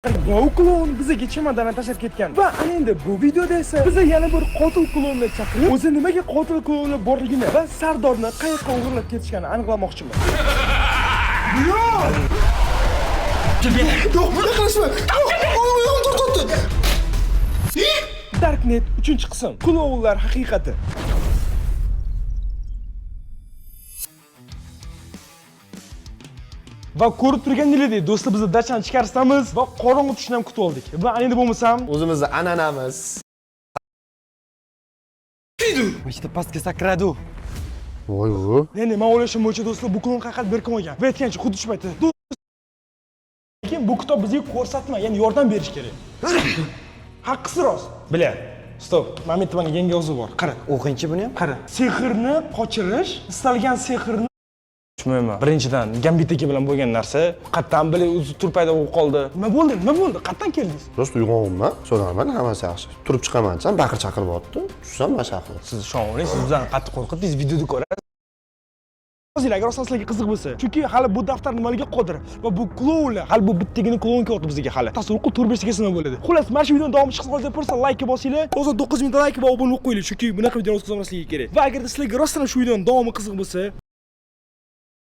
Bu klon bize geçemeden tashlab ketgan. Va ana endi bu videoda esa bize yana bir qotil klonni chaqirib, o'zi nimaga qotil kloni borligini va Sardorni qayoqqa o'g'irlab ketishganini aniqlamoqchiman. Yo'q, buni qilishma. Dur. Darknet 3-qism. Klonlar haqiqati. Va ko'rib turganingizdek, do'stlar, biz dachani chiqarsamiz va qorong'i tushni ham kutib oldik. Va endi bo'lmasam, O'zimizni an'anamiz. ikkita pastga sakradi. Voy. Endi men o'ylashim bo'yicha do'stlar, bu klon haqiqat berkim olgan. Va aytgancha xuddi shu paytda. Lekin bu kitob bizga ko'rsatma, ya'ni yordam berish kerak. Haqqisi rost. Bila. Stop. Mamit mana yangi yozuv bor. Qara. O'qingchi buni ham. Qara. Sehrni qochirish, istalgan sehrni tushunmayman. Birinchidan Gambitdagi bilan bo'lgan narsa, qattan bile o'zi turpayda bo'lib qoldi. Nima bo'ldi? Qattan keldingiz? Rost uyg'onman, so'raman, hammasi yaxshi. Turib chiqaman desam, baqir chaqiryapti. Tushsam mashaqli. Siz ishonavering, siz bizdan qattiq qo'rqitdingiz, videoda ko'rasiz. Hozir agar sizlarga qiziq bo'lsa, chunki hali bu daftar nimalarga qodir va bu klonlar, hali bu bittagina klon kelyapti bizga hali. Tasavvur qilib turibsiz nima bo'ladi. Xullas, mana shu videoni davomi chiqsa hozir bo'lsa like bosinglar. O'zi 9000 like va obuna bo'lib qo'yinglar, chunki bunaqa videoni o'tkazmasligim kerak. Va agar sizlarga rostdan shu videoning davomi qiziq bo'lsa,